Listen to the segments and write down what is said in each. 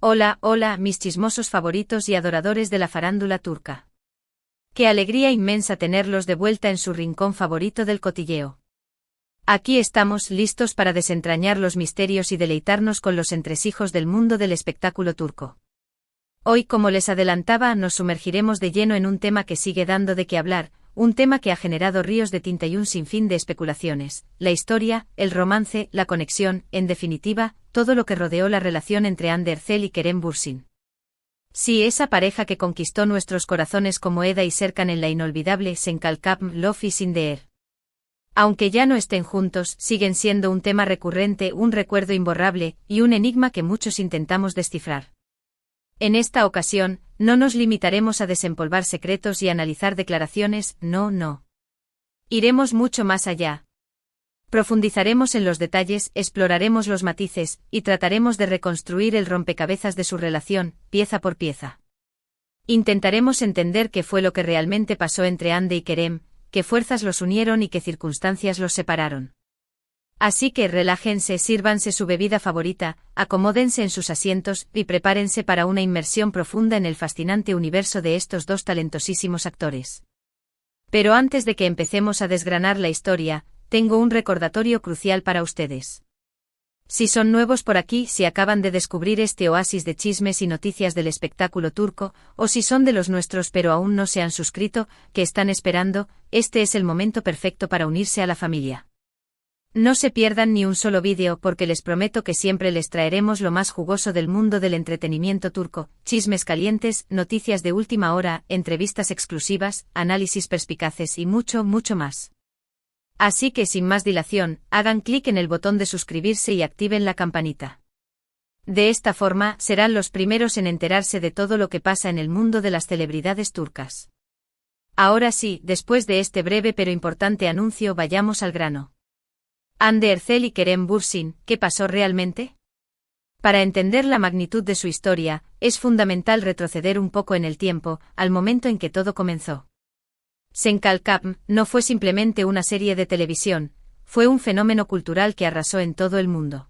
Hola, hola, mis chismosos favoritos y adoradores de la farándula turca. Qué alegría inmensa tenerlos de vuelta en su rincón favorito del cotilleo. Aquí estamos listos para desentrañar los misterios y deleitarnos con los entresijos del mundo del espectáculo turco. Hoy, como les adelantaba, nos sumergiremos de lleno en un tema que sigue dando de qué hablar, un tema que ha generado ríos de tinta y un sinfín de especulaciones: la historia, el romance, la conexión, en definitiva, todo lo que rodeó la relación entre Hande Erçel y Kerem Bürsin. Sí, esa pareja que conquistó nuestros corazones como Eda y Serkan en la inolvidable Sen Kalkam Love is in the Air. Aunque ya no estén juntos, siguen siendo un tema recurrente, un recuerdo imborrable, y un enigma que muchos intentamos descifrar. En esta ocasión, no nos limitaremos a desempolvar secretos y analizar declaraciones, no. Iremos mucho más allá. Profundizaremos en los detalles, exploraremos los matices, y trataremos de reconstruir el rompecabezas de su relación, pieza por pieza. Intentaremos entender qué fue lo que realmente pasó entre Hande y Kerem, qué fuerzas los unieron y qué circunstancias los separaron. Así que relájense, sírvanse su bebida favorita, acomódense en sus asientos y prepárense para una inmersión profunda en el fascinante universo de estos dos talentosísimos actores. Pero antes de que empecemos a desgranar la historia, tengo un recordatorio crucial para ustedes. Si son nuevos por aquí, si acaban de descubrir este oasis de chismes y noticias del espectáculo turco, o si son de los nuestros pero aún no se han suscrito, ¿qué están esperando? Este es el momento perfecto para unirse a la familia. No se pierdan ni un solo vídeo porque les prometo que siempre les traeremos lo más jugoso del mundo del entretenimiento turco: chismes calientes, noticias de última hora, entrevistas exclusivas, análisis perspicaces y mucho más. Así que sin más dilación, hagan clic en el botón de suscribirse y activen la campanita. De esta forma, serán los primeros en enterarse de todo lo que pasa en el mundo de las celebridades turcas. Ahora sí, después de este breve pero importante anuncio, vayamos al grano. Hande Erçel y Kerem Bürsin, ¿qué pasó realmente? Para entender la magnitud de su historia, es fundamental retroceder un poco en el tiempo, al momento en que todo comenzó. Sen Kalkam no fue simplemente una serie de televisión, fue un fenómeno cultural que arrasó en todo el mundo.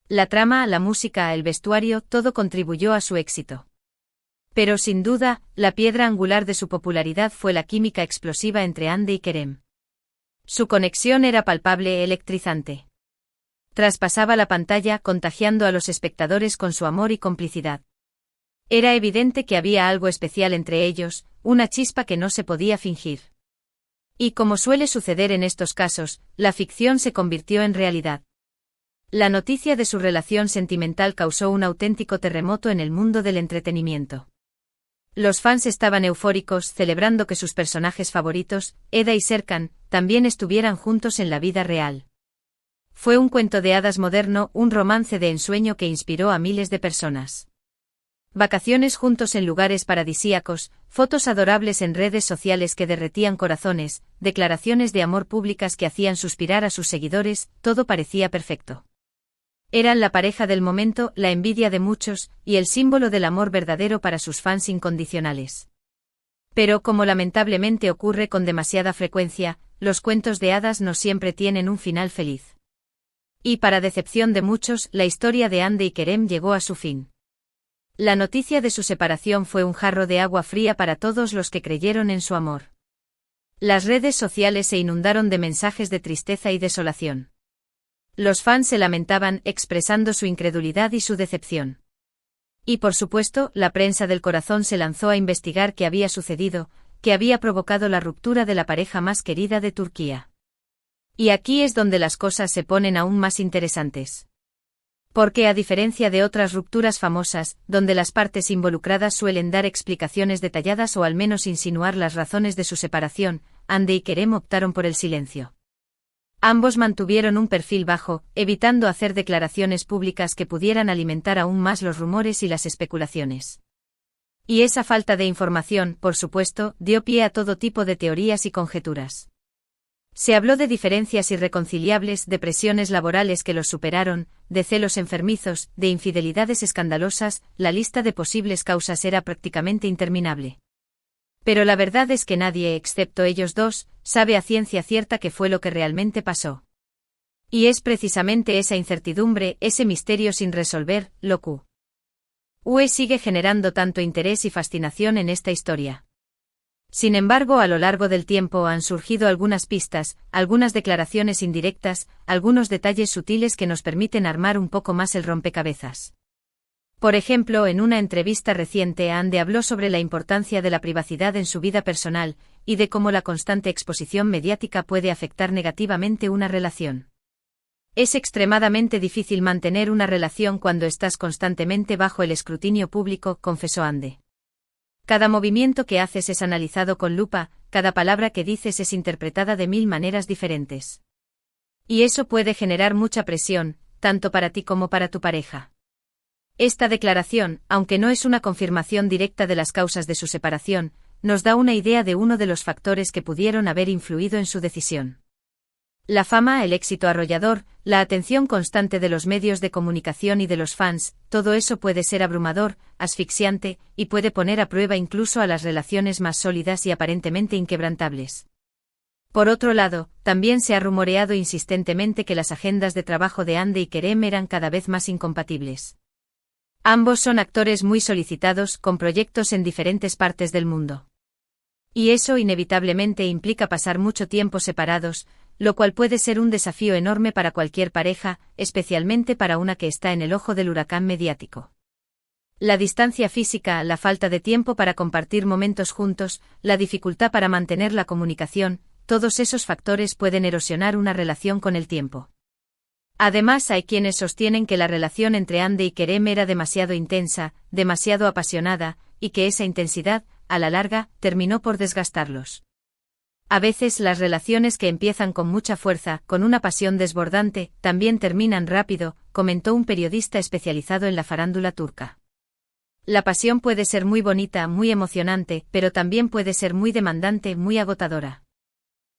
La trama, la música, el vestuario, todo contribuyó a su éxito. Pero sin duda, la piedra angular de su popularidad fue la química explosiva entre Hande y Kerem. Su conexión era palpable, electrizante. Traspasaba la pantalla, contagiando a los espectadores con su amor y complicidad. Era evidente que había algo especial entre ellos, una chispa que no se podía fingir. Y como suele suceder en estos casos, la ficción se convirtió en realidad. La noticia de su relación sentimental causó un auténtico terremoto en el mundo del entretenimiento. Los fans estaban eufóricos, celebrando que sus personajes favoritos, Eda y Serkan, también estuvieran juntos en la vida real. Fue un cuento de hadas moderno, un romance de ensueño que inspiró a miles de personas. Vacaciones juntos en lugares paradisíacos, fotos adorables en redes sociales que derretían corazones, declaraciones de amor públicas que hacían suspirar a sus seguidores, todo parecía perfecto. Eran la pareja del momento, la envidia de muchos, y el símbolo del amor verdadero para sus fans incondicionales. Pero como lamentablemente ocurre con demasiada frecuencia, los cuentos de hadas no siempre tienen un final feliz. Y para decepción de muchos, la historia de Hande y Kerem llegó a su fin. La noticia de su separación fue un jarro de agua fría para todos los que creyeron en su amor. Las redes sociales se inundaron de mensajes de tristeza y desolación. Los fans se lamentaban, expresando su incredulidad y su decepción. Y por supuesto, la prensa del corazón se lanzó a investigar qué había sucedido, qué había provocado la ruptura de la pareja más querida de Turquía. Y aquí es donde las cosas se ponen aún más interesantes. Porque a diferencia de otras rupturas famosas, donde las partes involucradas suelen dar explicaciones detalladas o al menos insinuar las razones de su separación, Hande y Kerem optaron por el silencio. Ambos mantuvieron un perfil bajo, evitando hacer declaraciones públicas que pudieran alimentar aún más los rumores y las especulaciones. Y esa falta de información, por supuesto, dio pie a todo tipo de teorías y conjeturas. Se habló de diferencias irreconciliables, de presiones laborales que los superaron, de celos enfermizos, de infidelidades escandalosas, la lista de posibles causas era prácticamente interminable. Pero la verdad es que nadie, excepto ellos dos, sabe a ciencia cierta qué fue lo que realmente pasó. Y es precisamente esa incertidumbre, ese misterio sin resolver, lo que UE sigue generando tanto interés y fascinación en esta historia. Sin embargo, a lo largo del tiempo han surgido algunas pistas, algunas declaraciones indirectas, algunos detalles sutiles que nos permiten armar un poco más el rompecabezas. Por ejemplo, en una entrevista reciente Ande habló sobre la importancia de la privacidad en su vida personal, y de cómo la constante exposición mediática puede afectar negativamente una relación. Es extremadamente difícil mantener una relación cuando estás constantemente bajo el escrutinio público, confesó Ande. Cada movimiento que haces es analizado con lupa, cada palabra que dices es interpretada de 1000 maneras diferentes. Y eso puede generar mucha presión, tanto para ti como para tu pareja. Esta declaración, aunque no es una confirmación directa de las causas de su separación, nos da una idea de uno de los factores que pudieron haber influido en su decisión. La fama, el éxito arrollador, la atención constante de los medios de comunicación y de los fans, todo eso puede ser abrumador, asfixiante, y puede poner a prueba incluso a las relaciones más sólidas y aparentemente inquebrantables. Por otro lado, también se ha rumoreado insistentemente que las agendas de trabajo de Ande y Kerem eran cada vez más incompatibles. Ambos son actores muy solicitados, con proyectos en diferentes partes del mundo. Y eso inevitablemente implica pasar mucho tiempo separados, lo cual puede ser un desafío enorme para cualquier pareja, especialmente para una que está en el ojo del huracán mediático. La distancia física, la falta de tiempo para compartir momentos juntos, la dificultad para mantener la comunicación, todos esos factores pueden erosionar una relación con el tiempo. Además, hay quienes sostienen que la relación entre Ande y Kerem era demasiado intensa, demasiado apasionada, y que esa intensidad, a la larga, terminó por desgastarlos. A veces las relaciones que empiezan con mucha fuerza, con una pasión desbordante, también terminan rápido, comentó un periodista especializado en la farándula turca. La pasión puede ser muy bonita, muy emocionante, pero también puede ser muy demandante, muy agotadora.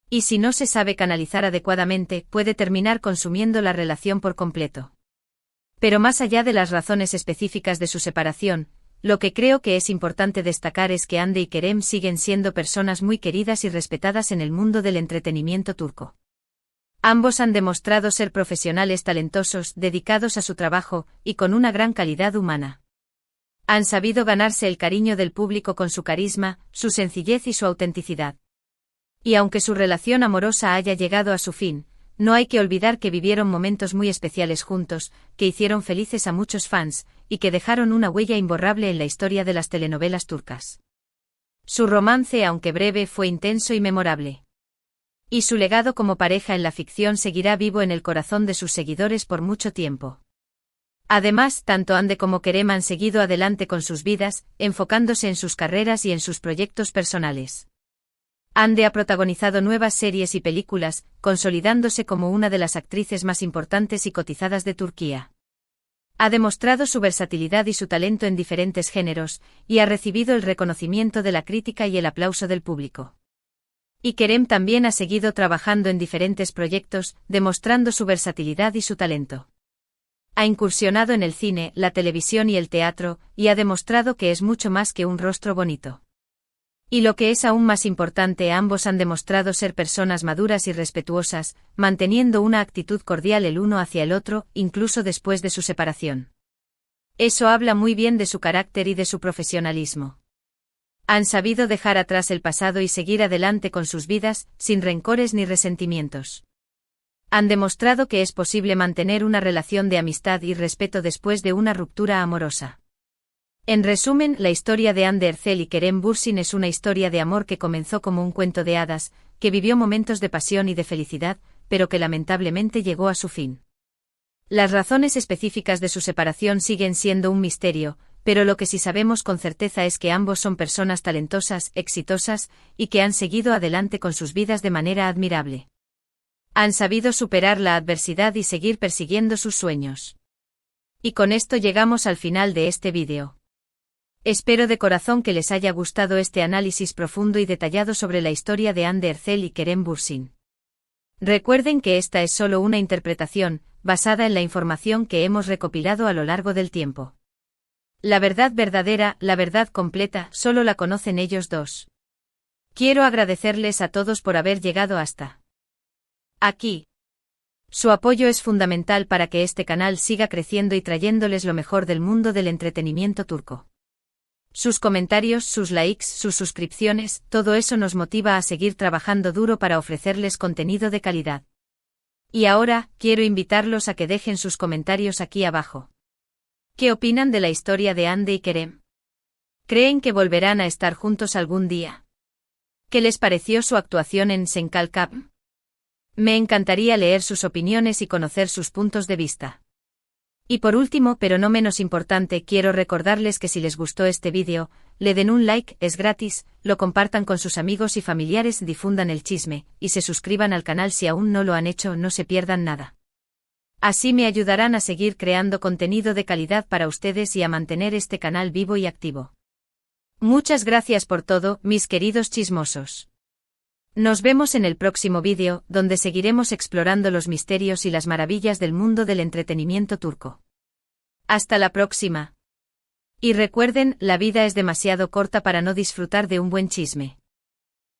Y si no se sabe canalizar adecuadamente, puede terminar consumiendo la relación por completo. Pero más allá de las razones específicas de su separación, lo que creo que es importante destacar es que Ande y Kerem siguen siendo personas muy queridas y respetadas en el mundo del entretenimiento turco. Ambos han demostrado ser profesionales talentosos, dedicados a su trabajo, y con una gran calidad humana. Han sabido ganarse el cariño del público con su carisma, su sencillez y su autenticidad. Y aunque su relación amorosa haya llegado a su fin, no hay que olvidar que vivieron momentos muy especiales juntos, que hicieron felices a muchos fans, y que dejaron una huella imborrable en la historia de las telenovelas turcas. Su romance, aunque breve, fue intenso y memorable. Y su legado como pareja en la ficción seguirá vivo en el corazón de sus seguidores por mucho tiempo. Además, tanto Ande como Kerem han seguido adelante con sus vidas, enfocándose en sus carreras y en sus proyectos personales. Ande ha protagonizado nuevas series y películas, consolidándose como una de las actrices más importantes y cotizadas de Turquía. Ha demostrado su versatilidad y su talento en diferentes géneros, y ha recibido el reconocimiento de la crítica y el aplauso del público. Y Kerem también ha seguido trabajando en diferentes proyectos, demostrando su versatilidad y su talento. Ha incursionado en el cine, la televisión y el teatro, y ha demostrado que es mucho más que un rostro bonito. Y lo que es aún más importante, ambos han demostrado ser personas maduras y respetuosas, manteniendo una actitud cordial el uno hacia el otro, incluso después de su separación. Eso habla muy bien de su carácter y de su profesionalismo. Han sabido dejar atrás el pasado y seguir adelante con sus vidas, sin rencores ni resentimientos. Han demostrado que es posible mantener una relación de amistad y respeto después de una ruptura amorosa. En resumen, la historia de Hande Erçel y Kerem Bürsin es una historia de amor que comenzó como un cuento de hadas, que vivió momentos de pasión y de felicidad, pero que lamentablemente llegó a su fin. Las razones específicas de su separación siguen siendo un misterio, pero lo que sí sabemos con certeza es que ambos son personas talentosas, exitosas, y que han seguido adelante con sus vidas de manera admirable. Han sabido superar la adversidad y seguir persiguiendo sus sueños. Y con esto llegamos al final de este vídeo. Espero de corazón que les haya gustado este análisis profundo y detallado sobre la historia de Hande Erçel y Kerem Bürsin. Recuerden que esta es solo una interpretación, basada en la información que hemos recopilado a lo largo del tiempo. La verdad verdadera, la verdad completa, solo la conocen ellos dos. Quiero agradecerles a todos por haber llegado hasta aquí. Su apoyo es fundamental para que este canal siga creciendo y trayéndoles lo mejor del mundo del entretenimiento turco. Sus comentarios, sus likes, sus suscripciones, todo eso nos motiva a seguir trabajando duro para ofrecerles contenido de calidad. Y ahora, quiero invitarlos a que dejen sus comentarios aquí abajo. ¿Qué opinan de la historia de Hande y Kerem? ¿Creen que volverán a estar juntos algún día? ¿Qué les pareció su actuación en Senkalkap? Me encantaría leer sus opiniones y conocer sus puntos de vista. Y por último, pero no menos importante, quiero recordarles que si les gustó este vídeo, le den un like, es gratis, lo compartan con sus amigos y familiares, difundan el chisme, y se suscriban al canal si aún no lo han hecho, no se pierdan nada. Así me ayudarán a seguir creando contenido de calidad para ustedes y a mantener este canal vivo y activo. Muchas gracias por todo, mis queridos chismosos. Nos vemos en el próximo vídeo, donde seguiremos explorando los misterios y las maravillas del mundo del entretenimiento turco. Hasta la próxima. Y recuerden, la vida es demasiado corta para no disfrutar de un buen chisme.